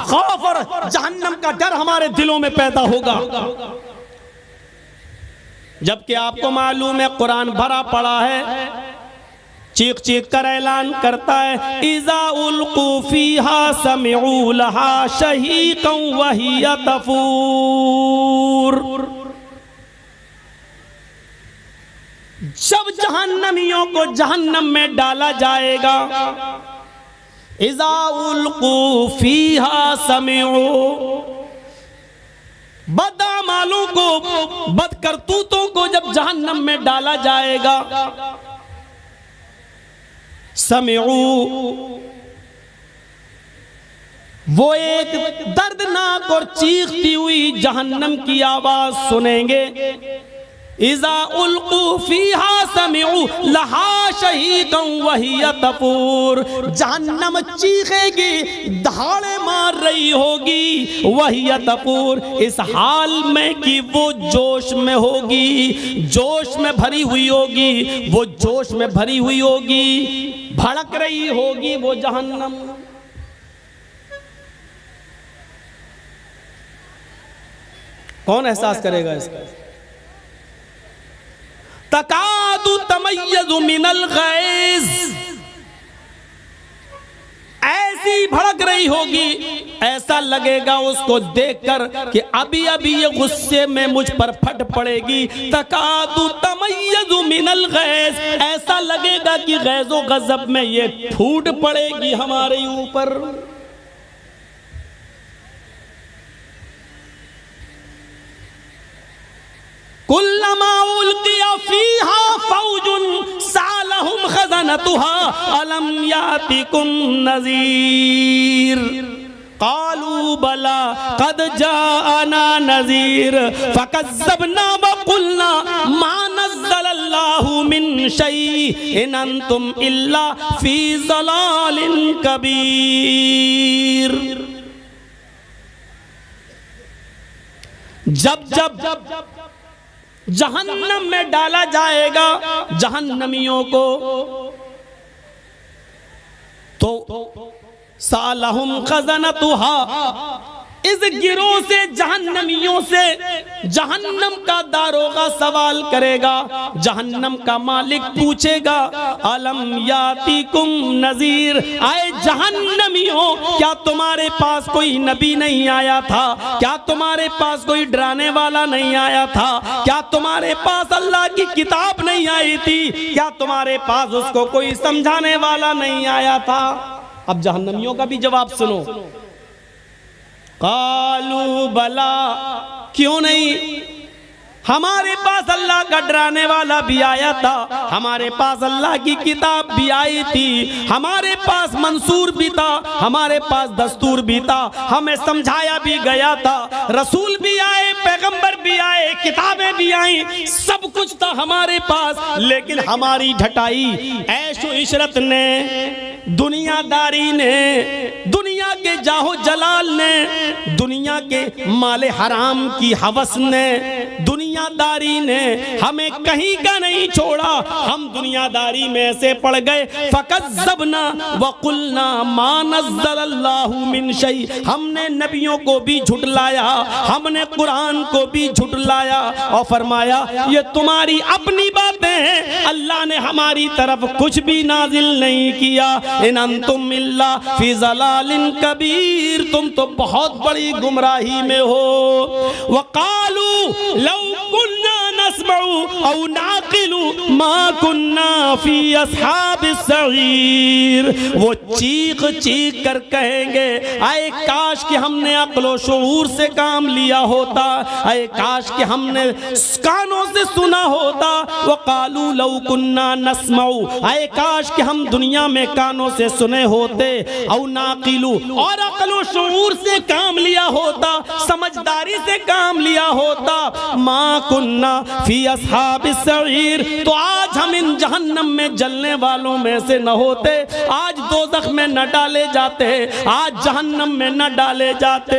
खौफ और जहन्नम का डर हमारे दिलों में पैदा होगा। जबकि आपको मालूम है कुरान भरा पड़ा है, चीख चीख कर ऐलान करता है, इज़ा उल्क़ू फ़ीहा समिऊ लहा शहीक़न व हिय तफ़ूर। जब जहन्नमियों को जहन्नम में डाला जाएगा, इज़ा उल्क़ू फ़ीहा समिऊ, बदअमालों को, बदकरतूतों को जब जहन्नम में डाला जाएगा, समिऊ, वो एक दर्दनाक और चीखती हुई जहन्नम की आवाज सुनेंगे। इज़ा उल्क़ू फ़ीहा समिऊ लहा शहीक़न व हिय तफ़ूर। जहन्नम चीखेगी, दहाड़े मार रही होगी, व हिय तफ़ूर, इस हाल में कि वो जोश में होगी, जोश में भरी हुई होगी, वो जोश में भरी हुई होगी, भड़क रही होगी वो जहन्नम। कौन एहसास करेगा इसका? तकादु तमय्यज़ु मिनल गैज़, ऐसी भड़क रही होगी, ऐसा लगेगा उसको देखकर कि अभी अभी ये गुस्से में मुझ पर फट पड़ेगी। तकादु तमय्यज़ु मिनल गैज़, ऐसा लगेगा कि गैज़ो गज़ब में ये फूट पड़ेगी हमारे ऊपर। कुल्लमा उल्किया फ़ीहा फ़ौजुन सालहुम ख़ज़नतुहा अलम यातिकुम नज़ीर क़ालू बला क़द जाअना नज़ीर फ़कज़्ज़बना व क़ुलना मा नज़्ज़लल्लाहु मिन शैइन अंतुम इल्ला फ़ी ज़लालिन कबीर। जब जहन्नम में डाला जाएगा जहन्नमियों को, तो सालहुम खज़नतुहा, इस गिरोह से, जहन्नमियों से जहन्नम का दारोगा सवाल करेगा, जहन्नम का मालिक पूछेगा, अलम यातिकुम नज़ीर, आए जहन्नमियों, क्या तुम्हारे पास कोई नबी नहीं आया था? क्या तुम्हारे पास कोई डराने वाला नहीं आया था? क्या तुम्हारे पास अल्लाह की किताब नहीं आई थी? क्या तुम्हारे पास उसको कोई समझाने वाला नहीं आया था? अब जहन्नमियों का भी जवाब सुनो। कालू बला, क्यों नहीं, हमारे पास अल्लाह का डराने वाला भी आया था, हमारे पास अल्लाह की किताब भी आई थी, हमारे पास मंसूर भी था, हमारे पास दस्तूर भी था, हमें समझाया भी गया था, रसूल भी आए, पैगंबर भी आए, किताबें भी आई, सब कुछ था हमारे पास, लेकिन हमारी ढटाई ऐशो इशरत ने, दुनियादारी ने, दुनिया के जाहो जलाल ने, दुनिया के माले हराम की हवस ने, दुनियादारी ने हमें कहीं का नहीं छोड़ा, हम दुनियादारी में से पड़ गए। फकज़्ज़बना व क़ुलना मा नज़्ज़लल्लाहु मिन शै, हमने नबियों को भी झुटलाया, हमने कुरान को भी झुटलाया और फरमाया ये तुम्हारी अपनी बातें हैं, अल्लाह ने हमारी तरफ कुछ भी नाजिल नहीं किया। इन अंतुम इल्ला फी ज़लालिन कबीर, तुम तो बहुत बड़ी गुमराही में हो। वक़ालू लौ कुन्ना नस्मउ औ नाक़िलु मा कुन्ना फी अस्हाबिस सईर, वो चीख चीख कर कहेंगे आए काश कि हमने अक्ल व शऊर से काम लिया होता, आए काश कि हमने कानों से सुना होता। वक़ालू लौ कुन्ना नस्मउ, आए काश कि हम दुनिया में कानों से सुने होते, औ नाक़िलु, और अक्ल व शऊर से काम लिया होता, समझदारी से काम लिया होता, मा कुन्ना फी अस्हाबिस सईर, तो आज हम इन जहन्नम में जलने वालों में से न होते, आज दोज़ख में न डाले जाते, आज जहन्नम में न डाले जाते।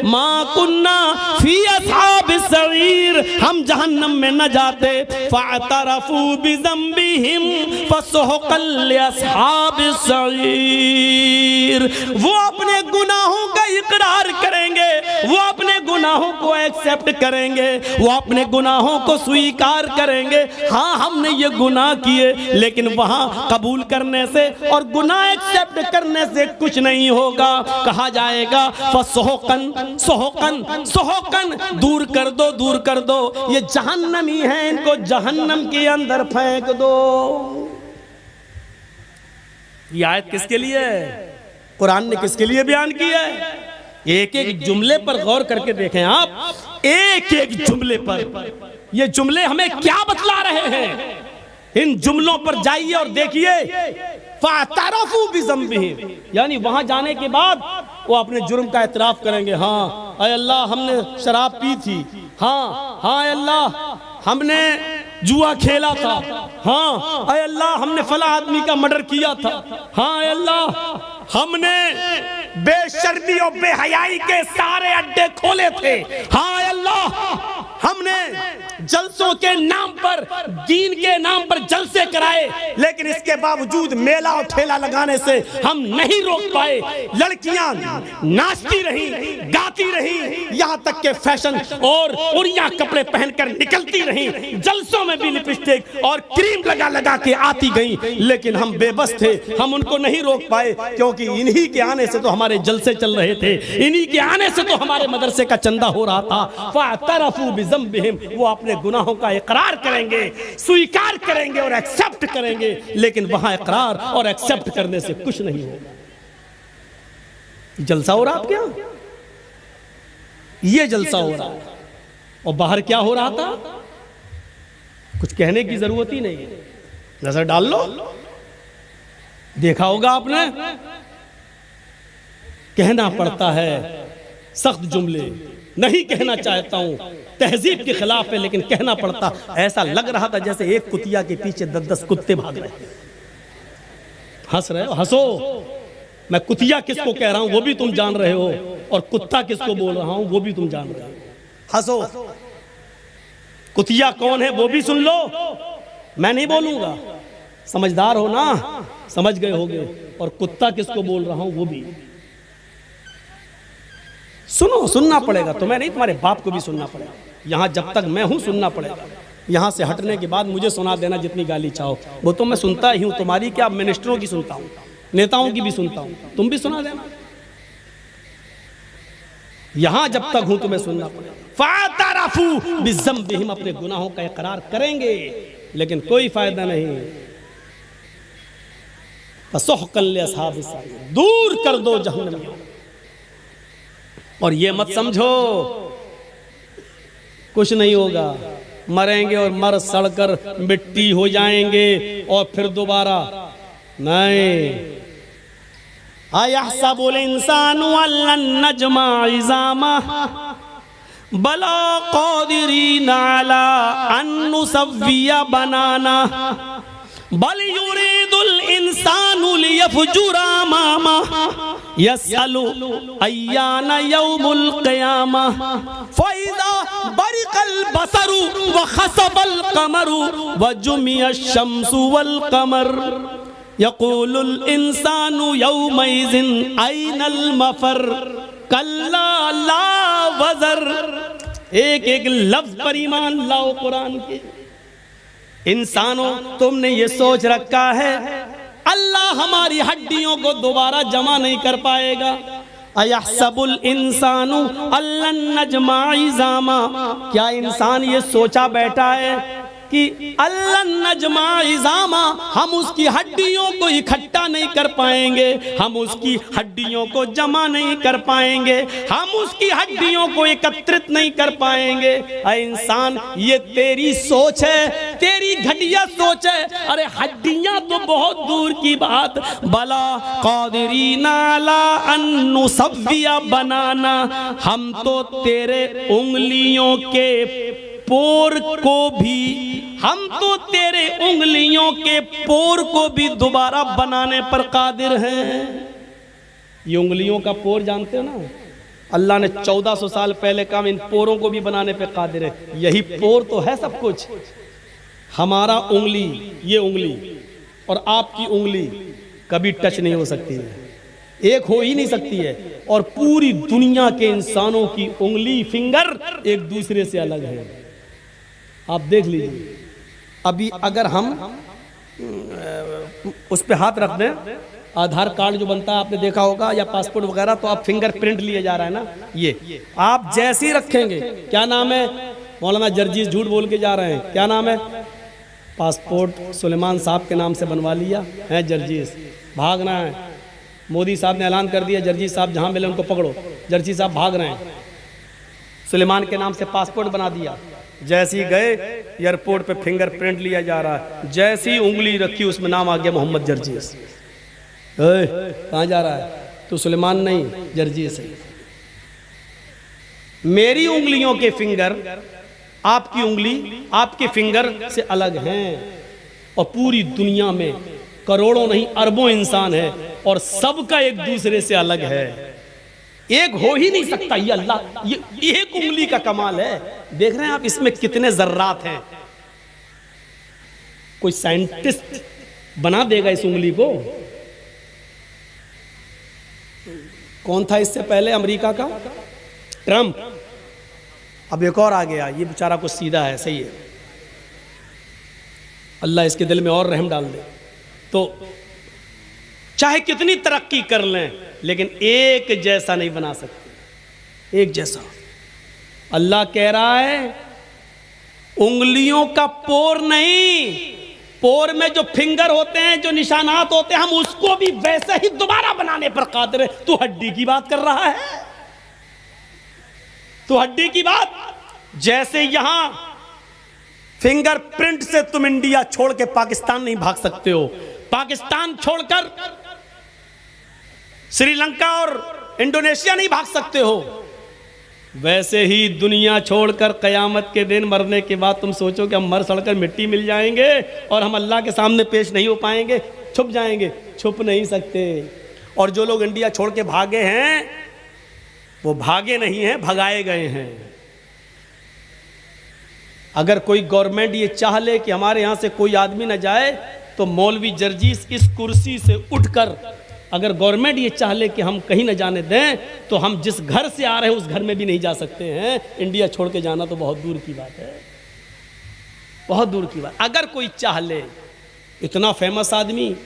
मा कुन्ना फी अस्हाबिस सईर, हम जहन्नम में न जाते। फ़अतरफ़ू बिज़ंबिहिम फ़सुहक़न लिअस्हाबिस सईर, वो अपने गुनाहों का इकरार करेंगे, वो अपने गुनाहों को एक्सेप्ट करेंगे, वो अपने गुनाहों को स्वीकार करेंगे। हाँ हमने ये गुनाह किए, लेकिन वहां कबूल करने से और गुनाह एक्सेप्ट करने से कुछ नहीं होगा। कहा जाएगा फसोहकन सोहकन सोहकन, दूर कर दो दूर कर दो, ये जहन्नमी है, इनको जहन्नम के अंदर फेंक दो। ये आयत किसके लिए है? कुरान ने किसके लिए बयान की है? एक एक जुमले पर गौर करके देखें आप, एक एक जुमले पर। ये जुमले हमें क्या बतला रहे हैं? इन जुमलों पर जाइए और देखिए। फ़अतरफ़ू बिज़ंबिहिम, यानी वहां जाने के बाद वो अपने जुर्म का एतराफ करेंगे। हाँ ऐ अल्लाह हमने शराब पी थी, हाँ हाँ ऐ अल्लाह हमने जुआ खेला था, हाँ ऐ अल्लाह हमने फला आदमी का मर्डर किया था, हाँ ऐ अल्लाह हमने बेशर्मी और बेहयाई के सारे अड्डे खोले थे, हाँ ऐ अल्लाह हमने जलसों के नाम पर, दीन के नाम पर जलसे कराए, लेकिन इसके बावजूद मेला और ठेला लगाने से हम नहीं रोक पाए। लड़कियां नाचती रही, गाती रही, यहाँ तक के फैशन और उड़िया कपड़े पहनकर निकलती रही, जलसों में भी लिपस्टिक और क्रीम लगा लगा के आती गई, लेकिन हम बेबस थे, हम उनको नहीं रोक पाए, क्योंकि इन्हीं के आने से तो हमारे जलसे चल रहे थे, इन्हीं के आने से तो हमारे मदरसे का चंदा हो रहा था। फ़अतरफ़ू बिज़ंबिहिम, वो अपने गुनाहों का इकरार करेंगे, स्वीकार करेंगे और एक्सेप्ट करेंगे, लेकिन वहां इकरार और एक्सेप्ट करने से कुछ नहीं होगा। जलसा हो रहा आप क्या? ये जलसा हो रहा है, और बाहर क्या हो रहा था कुछ कहने की जरूरत ही नहीं है, नजर डाल लो, देखा होगा आपने। कहना पड़ता है सख्त जुमले, नहीं कहना चाहता हूं, तहजीब के खिलाफ है, लेकिन कहना पड़ता। ऐसा लग रहा था जैसे एक कुतिया के पीछे 10-10 कुत्ते भाग रहे हैं। हंस रहे हो, हंसो। मैं कुतिया किसको कह रहा हूं वो भी तुम जान रहे हो, और कुत्ता किसको बोल रहा हूं वो भी तुम जान रहे हो। हंसो। कुतिया कौन है वो भी सुन लो, मैं नहीं बोलूंगा, समझदार हो ना, समझ गए होगे। और कुत्ता किसको बोल रहा हूं वो भी सुनो, सुनना पड़ेगा। तुम्हें नहीं, तुम्हारे बाप को भी सुनना पड़ेगा। यहाँ जब तक मैं हूँ सुनना पड़ेगा। यहाँ से हटने के बाद मुझे सुना देना जितनी गाली चाहो, वो तो मैं सुनता ही हूँ। तुम्हारी क्या, मिनिस्टरों की सुनता हूँ, नेताओं की भी सुनता हूँ, तुम भी सुना देना। यहाँ जब तक हूँ तुम्हें सुनना पड़ेगा। फ़अतरफ़ू बिज़ंबिहिम, अपने गुनाहों का इकरार करेंगे, लेकिन कोई फायदा नहीं। फ़सुहक़न लिअस्हाबिस सईर, दूर कर दो जहन्नमियों। और ये मत समझो कुछ नहीं होगा, मरेंगे और मर सड़कर मिट्टी हो जाएंगे और फिर दोबारा नहीं। अयहसबुल इंसानु अल्लन नजमा इज़ामा बला क़ादिरीन अला अन नुसव्विया बनाना बल युरीदुल इंसानु लियफ़जुरा अमामा यसअलु अय्याना यौमुल क़ियामा फ़इज़ा बरिक़ल बसरु व ख़सफ़ल क़मरु व जुमिअश शम्सु वल क़मर यक़ूलुल इंसानु यौमइज़िन अयनल मफ़र कल्ला ला वज़र। एक एक लफ्ज़ पर ईमान लाओ कुरान के। इंसानों, तुमने ये सोच रखा है अल्लाह हमारी हड्डियों को दोबारा जमा नहीं कर पाएगा। अयहसबुल इंसानु अल्लन नजमा इज़ामा, क्या इंसान ये सोचा बैठा है कि अल्लन नजमा इज़ामा, हम उसकी हड्डियों को इकट्ठा नहीं कर पाएंगे, हम उसकी हड्डियों को जमा नहीं कर पाएंगे, हम उसकी हड्डियों को एकत्रित नहीं कर पाएंगे। अरे इंसान, ये तेरी सोच है, तेरी घटिया सोच है। अरे हड्डियां तो बहुत दूर की बात, बला क़ादिरीना अला अन नुसव्विया बनाना, हम तो तेरे उंगलियों के पोर को भी, हम तो तेरे उंगलियों के पोर को भी दोबारा बनाने पर कादिर हैं। ये उंगलियों का पोर जानते हो ना, अल्लाह ने 1400 साल पहले कहा इन पोरों को भी बनाने पर कादिर है। यही पोर तो है सब कुछ। हमारा उंगली, ये उंगली और आपकी उंगली कभी टच नहीं हो सकती है, एक हो ही नहीं सकती है। और पूरी दुनिया के इंसानों की उंगली, फिंगर एक दूसरे से अलग है। आप देख लीजिए, अभी अगर हम उस पे हाथ रख दें, आधार कार्ड जो बनता है आपने देखा होगा, या पासपोर्ट वगैरह, तो आप फिंगरप्रिंट लिए जा रहा है ना, ये आप जैसे ही रखेंगे, क्या नाम है, मौलाना जर्जीस झूठ बोल के जा रहे हैं, क्या नाम है, पासपोर्ट सुलेमान साहब के नाम से बनवा लिया है, जर्जीस भागना है। मोदी साहब ने ऐलान कर दिया, जर्जीस साहब जहां मिले उनको पकड़ो, जर्जीस साहब भाग रहे हैं, सुलेमान के नाम से पासपोर्ट बना दिया। जैसे ही गए एयरपोर्ट पे फिंगरप्रिंट लिया जा रहा है, जैसी ही उंगली रखी उसमें नाम आ गया मोहम्मद जर्जीस। कहाँ जा रहा है, तो सुलेमान नहीं, जर्जीस है। मेरी उंगलियों के फिंगर आपकी उंगली आपके फिंगर से अलग हैं, और पूरी दुनिया में करोड़ों नहीं अरबों इंसान है, और सबका एक दूसरे से अलग है। एक हो ही नहीं सकता, ये अल्लाह, ये एक उंगली का कमाल है। देख रहे हैं आप इसमें कितने जर्रात हैं। कोई साइंटिस्ट बना देगा इस उंगली को। कौन था इससे पहले अमेरिका का, ट्रंप, अब एक और आ गया, ये बेचारा कुछ सीधा है, सही है, अल्लाह इसके दिल में और रहम डाल दे। तो चाहे कितनी तरक्की कर लें, लेकिन एक जैसा नहीं बना सकते, एक जैसा। अल्लाह कह रहा है उंगलियों का पोर नहीं, पोर में जो फिंगर होते हैं, जो निशानात होते हैं, हम उसको भी वैसे ही दोबारा बनाने पर कादिर है। तू हड्डी की बात कर रहा है, तो हड्डी की बात, जैसे यहां फिंगरप्रिंट से तुम इंडिया छोड़ के पाकिस्तान नहीं भाग सकते हो, पाकिस्तान छोड़कर श्रीलंका और इंडोनेशिया नहीं भाग सकते हो, वैसे ही दुनिया छोड़कर कयामत के दिन मरने के बाद तुम सोचो कि हम मर सड़कर मिट्टी मिल जाएंगे और हम अल्लाह के सामने पेश नहीं हो पाएंगे, छुप जाएंगे, छुप नहीं सकते। और जो लोग इंडिया छोड़ के भागे हैं, वो भागे नहीं हैं, भगाए गए हैं। अगर कोई गवर्नमेंट ये चाह ले कि हमारे यहां से कोई आदमी न जाए, तो मौलवी जर्जीस इस कुर्सी से उठकर, अगर गवर्नमेंट ये चाह ले कि हम कहीं न जाने दें, तो हम जिस घर से आ रहे हैं उस घर में भी नहीं जा सकते हैं। इंडिया छोड़ के जाना तो बहुत दूर की बात है, बहुत दूर की बात। अगर कोई चाह ले, इतना फेमस आदमी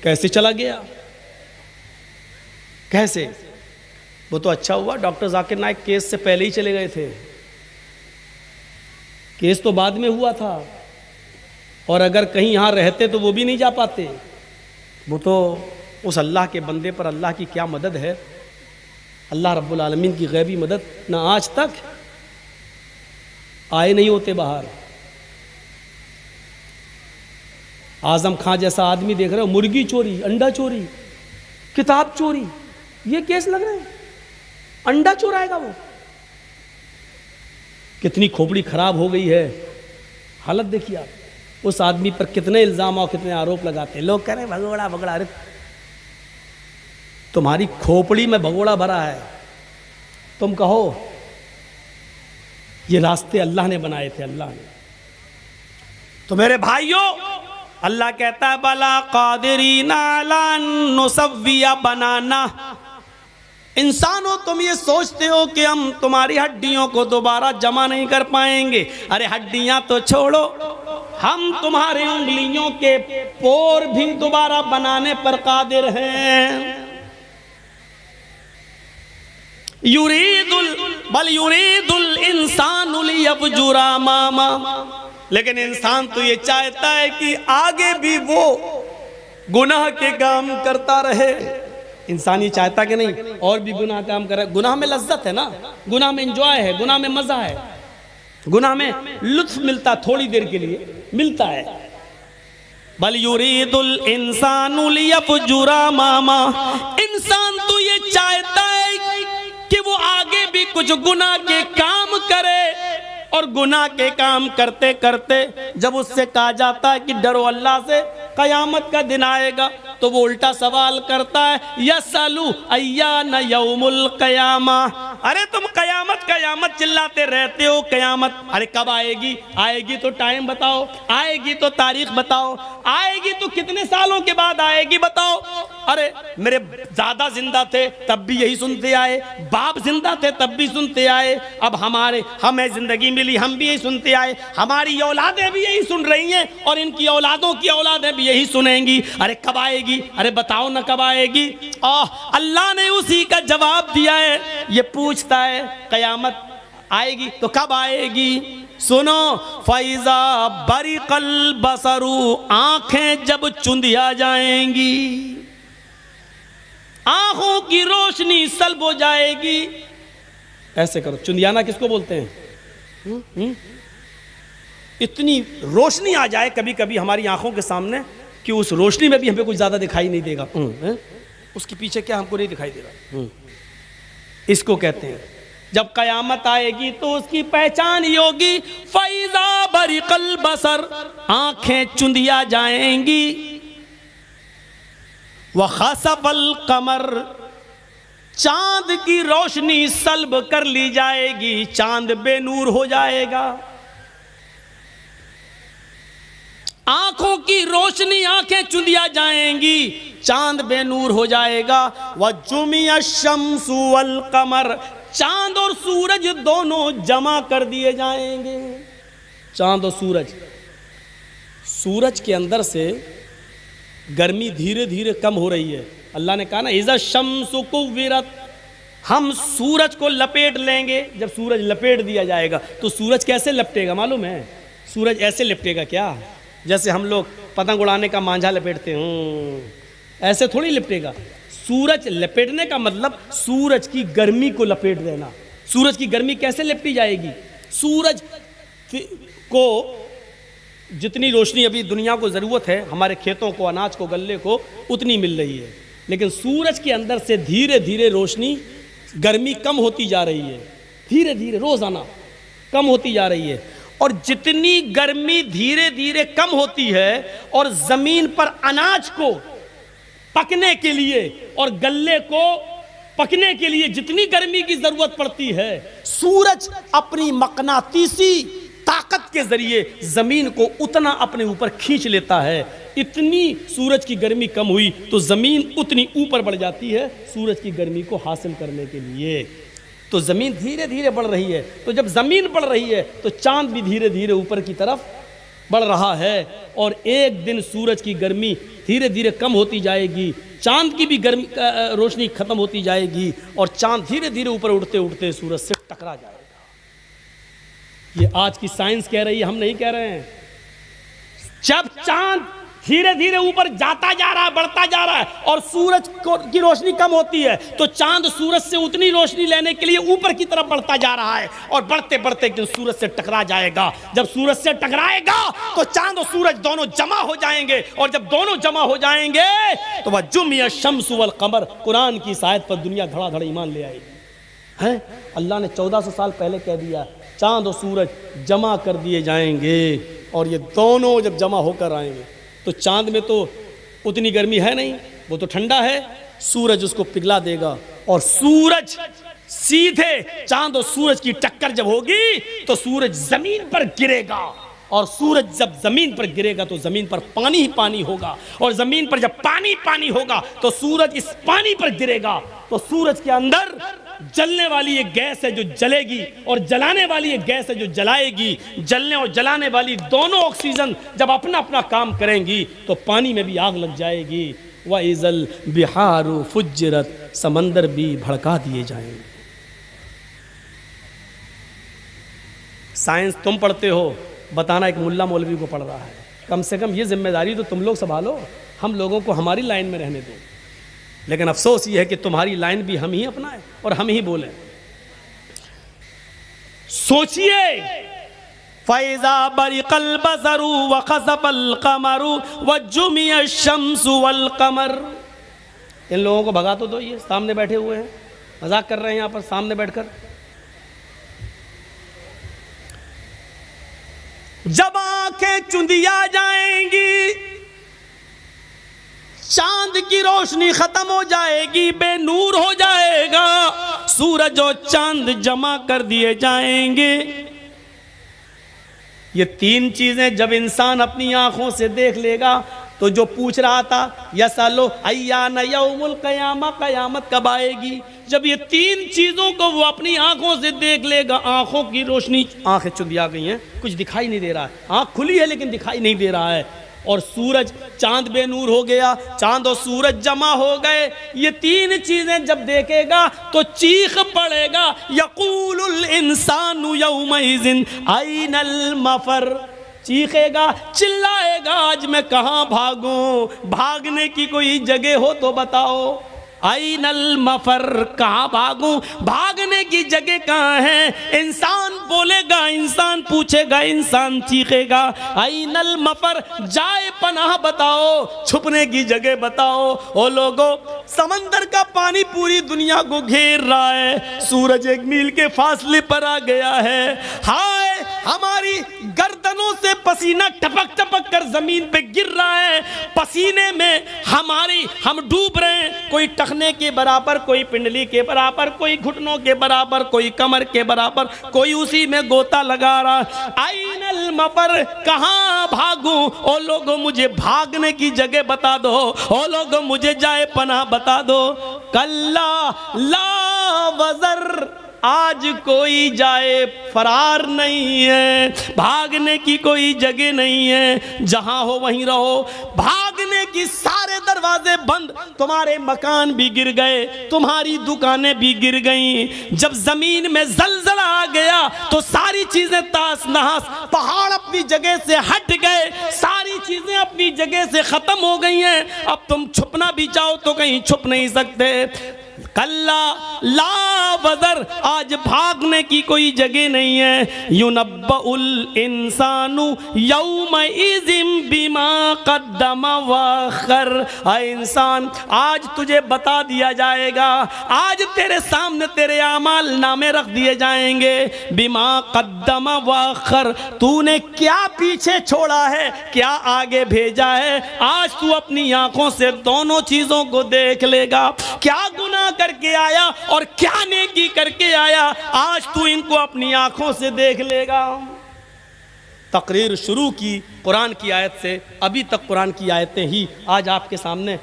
कैसे चला गया, कैसे? वो तो अच्छा हुआ डॉक्टर जाकिर नाइक केस से पहले ही चले गए थे, केस तो बाद में हुआ था, और अगर कहीं यहाँ रहते तो वो भी नहीं जा पाते। वो तो उस अल्लाह के बंदे पर अल्लाह की क्या मदद है, अल्लाह रब्बुल आलमीन की गैबी मदद, ना आज तक आए नहीं होते बाहर। आजम खां जैसा आदमी देख रहे हो, मुर्गी चोरी, अंडा चोरी, किताब चोरी, ये केस लग रहे हैं, अंडा चुराएगा वो। कितनी खोपड़ी खराब हो गई है, हालत देखिए आप। उस आदमी पर कितने इल्जाम और कितने आरोप लगाते हैं, लोग कह रहे हैं भगोड़ा भगोड़ा। अरे तुम्हारी खोपड़ी में भगोड़ा भरा है, तुम कहो ये रास्ते अल्लाह ने बनाए थे, अल्लाह ने। तो मेरे भाइयों, अल्लाह कहता है बला कादिरीना अला नुसव्विया बनाना। इंसानों, तुम ये सोचते हो कि हम तुम्हारी हड्डियों को दोबारा जमा नहीं कर पाएंगे। अरे हड्डियां तो छोड़ो, हम तुम्हारी उंगलियों के पोर भी दोबारा बनाने पर कादिर हैं। युरीदुल इंसानु लियफजुरा मामा, लेकिन इंसान तो ये चाहता है कि आगे भी वो गुनाह के काम करता रहे। इंसान ये चाहता कि नहीं और भी गुनाह काम करे। गुनाह में लज्जत है ना, गुनाह में एंजॉय है, गुनाह में मजा है, गुनाह में लुत्फ मिलता, थोड़ी देर के लिए मिलता है। बल युरीदुल इंसानु लियफजुरा मामा, इंसान तो ये चाहता है कि वो आगे भी कुछ गुनाह के काम करे, और गुनाह के काम करते करते जब उससे कहा जाता है कि डरो अल्लाह से, कयामत का दिन आएगा, तो वो उल्टा सवाल करता है, यसअलु अय्यान यौमुल क़यामा। अरे तुम कयामत कयामत चिल्लाते रहते हो, कयामत अरे कब आएगी? आएगी तो टाइम बताओ, आएगी तो तारीख बताओ, आएगी तो कितने सालों के बाद आएगी बताओ। अरे मेरे दादा जिंदा थे तब भी यही सुनते आए, बाप जिंदा थे तब भी सुनते आए, अब हमें जिंदगी मिली हम भी यही सुनते आए, हमारी औलादें भी यही सुन रही हैं और इनकी औलादों की औलादें भी यही सुनेंगी। अरे कब आएगी? अरे बताओ ना कब आएगी? अल्लाह ने उसी का जवाब दिया है। ये पूछता है कयामत आएगी तो कब आएगी? सुनो, फैजा बरिकल बसरू, आंखें जब चुंधिया जाएंगी, आंखों की रोशनी सल्ब हो जाएगी। ऐसे करो, चुंधियाना किसको बोलते हैं? इतनी रोशनी आ जाए कभी कभी हमारी आंखों के सामने कि उस रोशनी में भी हमें कुछ ज्यादा दिखाई नहीं देगा। उसके पीछे क्या हमको नहीं दिखाई देगा। इसको कहते हैं जब कयामत आएगी तो उसकी पहचान ही होगी, फैजा बरिकल बसर, आंखें चुंधिया जाएंगी, व खसफल कमर, चांद की रोशनी सल्ब कर ली जाएगी, चांद बेनूर हो जाएगा। आंखों की रोशनी, आंखें चुंधिया जाएंगी, चांद बेनूर हो जाएगा। व जुमिया शम्सु वल कमर, चांद और सूरज दोनों जमा कर दिए जाएंगे। चांद और सूरज के अंदर से गर्मी धीरे धीरे कम हो रही है। अल्लाह ने कहा ना, इज़ा शम्सु कुव्विरत, हम सूरज को लपेट लेंगे। जब सूरज लपेट दिया जाएगा तो सूरज कैसे लपटेगा मालूम है? सूरज ऐसे लपटेगा क्या? जैसे हम लोग पतंग उड़ाने का मांझा लपेटते हैं, ऐसे थोड़ी लपटेगा। सूरज लपेटने का मतलब सूरज की गर्मी को लपेट देना। सूरज की गर्मी कैसे लपटी जाएगी? सूरज को जितनी रोशनी अभी दुनिया को ज़रूरत है, हमारे खेतों को, अनाज को, गल्ले को, उतनी मिल रही है, लेकिन सूरज के अंदर से धीरे धीरे रोशनी, गर्मी कम होती जा रही है, धीरे धीरे रोज़ाना कम होती जा रही है। और जितनी गर्मी धीरे धीरे कम होती है और ज़मीन पर अनाज को पकने के लिए और गल्ले को पकने के लिए जितनी गर्मी की जरूरत पड़ती है, सूरज अपनी मकनातीसी ताकत के जरिए जमीन को उतना अपने ऊपर खींच लेता है। इतनी सूरज की गर्मी कम हुई तो जमीन उतनी ऊपर बढ़ जाती है सूरज की गर्मी को हासिल करने के लिए। तो जमीन धीरे धीरे बढ़ रही है। तो जब जमीन बढ़ रही है तो चांद भी धीरे धीरे ऊपर की तरफ बढ़ रहा है और एक दिन सूरज की गर्मी धीरे धीरे कम होती जाएगी, चांद की भी गर्मी रोशनी खत्म होती जाएगी और चांद धीरे धीरे ऊपर उड़ते उड़ते सूरज से टकरा जाएगा। ये आज की साइंस कह रही है, हम नहीं कह रहे हैं। जब चांद धीरे धीरे ऊपर जाता जा रहा है, बढ़ता जा रहा है और सूरज की रोशनी कम होती है तो चांद सूरज से उतनी रोशनी लेने के लिए ऊपर की तरफ बढ़ता जा रहा है और बढ़ते बढ़ते सूरज से टकरा जाएगा। जब सूरज से टकराएगा तो चांद और सूरज दोनों जमा हो जाएंगे और जब दोनों जमा हो जाएंगे तो वह जुमिया शम्सु वल कमर, कुरान की आयत पर दुनिया धड़ाधड़ ईमान ले आएगी। है अल्लाह ने 1400 साल पहले कह दिया, चांद और सूरज जमा कर दिए जाएंगे और ये दोनों जब जमा होकर आएंगे तो चांद में तो उतनी गर्मी है नहीं, वो तो ठंडा है, सूरज उसको पिघला देगा और सूरज सीधे चांद और सूरज की टक्कर जब होगी तो सूरज जमीन पर गिरेगा और सूरज जब जमीन पर गिरेगा तो जमीन पर पानी ही पानी होगा और जमीन पर जब पानी पानी होगा तो सूरज इस पानी पर गिरेगा तो सूरज के अंदर जलने वाली एक गैस है जो जलेगी और जलाने वाली एक गैस है जो जलाएगी। जलने और जलाने वाली दोनों ऑक्सीजन जब अपना अपना काम करेंगी तो पानी में भी आग लग जाएगी। व इज़ल बिहारु फुज्जिरत, समंदर भी भड़का दिए जाएंगे। साइंस तुम पढ़ते हो, बताना एक मुल्ला मौलवी को पढ़ रहा है। कम से कम ये जिम्मेदारी तो तुम लोग संभालो, हम लोगों को हमारी लाइन में रहने दो। लेकिन अफसोस ये है कि तुम्हारी लाइन भी हम ही अपनाएं और हम ही बोलें। सोचिए, फैज़ा बरिकल बसरु व खसफल कमरु व जुमिया शम्सु वल कमर। इन लोगों को भगा तो दो, ये सामने बैठे हुए हैं, मजाक कर रहे हैं यहाँ पर सामने बैठकर। जब आंखें चुंधिया जाएंगी, चांद की रोशनी खत्म हो जाएगी, बेनूर हो जाएगा, सूरज और चांद जमा कर दिए जाएंगे। ये तीन चीजें जब इंसान अपनी आंखों से देख लेगा तो जो पूछ रहा था यसअलु अय्यान यौमुल क़यामा, क़यामत कब आएगी, जब ये तीन चीज़ों को वो अपनी आंखों से देख लेगा, आंखों की रोशनी, आंखें चुंधिया गई हैं, कुछ दिखाई नहीं दे रहा है, आंख खुली है लेकिन दिखाई नहीं दे रहा है, और सूरज चांद बेनूर हो गया, चांद और सूरज जमा हो गए, ये तीन चीजें जब देखेगा तो चीख पड़ेगा, यक़ूलुल इंसानु यौमइज़िन अयनल मफर, चीखेगा, चिल्लाएगा, आज मैं कहाँ भागूं, भागने की कोई जगह हो तो बताओ, अयनल मफर, कहाँ भागूं, भागने की जगह कहाँ है। इंसान बोलेगा, इंसान पूछेगा, इंसान चीखेगा, अयनल मफर, जाए पनाह बताओ, छुपने की जगह बताओ। ओ लोगों, समंदर का पानी पूरी दुनिया को घेर रहा है, सूरज 1 मील के फासले पर आ गया है, हाय हमारी गर्दनों से पसीना टपक टपक कर जमीन पे गिर रहा है, पसीने में हम डूब रहे हैं, कोई टखने के बराबर, कोई पिंडली के बराबर, कोई घुटनों के बराबर, कोई कमर के बराबर, कोई उसी में गोता लगा रहा। अयनल मफर, कहाँ भागूं, ओ लोगों मुझे भागने की जगह बता दो, ओ लोगों मुझे जाए पनाह बता दो। कल्ला ला वज़र, आज कोई जाए फरार नहीं है, भागने की कोई जगह नहीं है, जहां हो वहीं रहो, भागने की सारे दरवाजे बंद, तुम्हारे मकान भी गिर गए, तुम्हारी दुकानें भी गिर गईं, जब जमीन में जलजला आ गया तो सारी चीजें तास नहास, पहाड़ अपनी जगह से हट गए, सारी चीजें अपनी जगह से खत्म हो गई हैं, अब तुम छुपना भी चाहो तो कहीं छुप नहीं सकते। कल्ला ला वज़र, आज भागने की कोई जगह नहीं है। युनब्बउल इंसानु यौमइज़िम बिमा क़द्दम वअख़र, इंसान आज तुझे बता दिया जाएगा, आज तेरे सामने तेरे आमाल नामे रख दिए जाएंगे, बिमा क़द्दम वअख़र, तूने क्या पीछे छोड़ा है, क्या आगे भेजा है, आज तू अपनी आंखों से दोनों चीजों को देख लेगा, क्या गुनाह करके आया और क्या नेकी करके आया, आज तू इनको अपनी आंखों से देख लेगा। तकरीर शुरू की कुरान की आयत से, अभी तक कुरान की आयतें ही आज आपके सामने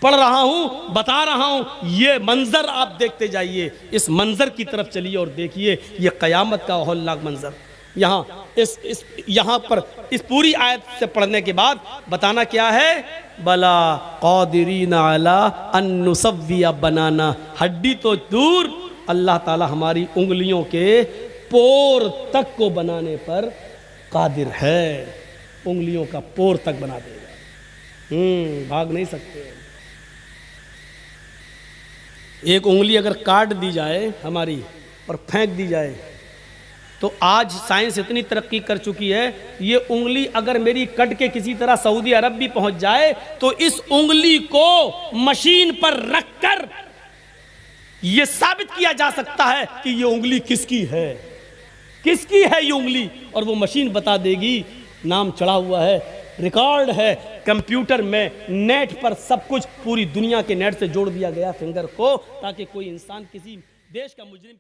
पढ़ रहा हूँ, बता रहा हूँ, ये मंजर आप देखते जाइए, इस मंजर की तरफ चलिए और देखिए, ये क़यामत का हौलनाक मंजर। यहाँ पर इस पूरी आयत से पढ़ने के बाद बताना क्या है, बला क़ादिरीन अला अन नुसव्विया बनाना, हड्डी तो दूर, अल्लाह ताला हमारी उंगलियों के पोर तक को बनाने पर कादिर है, उंगलियों का पोर तक बना देगा, भाग नहीं सकते। एक उंगली अगर काट दी जाए हमारी और फेंक दी जाए, तो आज साइंस इतनी तरक्की कर चुकी है, ये उंगली अगर मेरी कट के किसी तरह सऊदी अरब भी पहुंच जाए तो इस उंगली को मशीन पर रखकर ये साबित किया जा सकता है कि ये उंगली किसकी है, किसकी है ये उंगली, और वो मशीन बता देगी, नाम चढ़ा हुआ है, रिकॉर्ड है कंप्यूटर में, नेट पर सब कुछ, पूरी दुनिया के नेट से जोड़ दिया गया फिंगर को, ताकि कोई इंसान, किसी देश का मुजरिम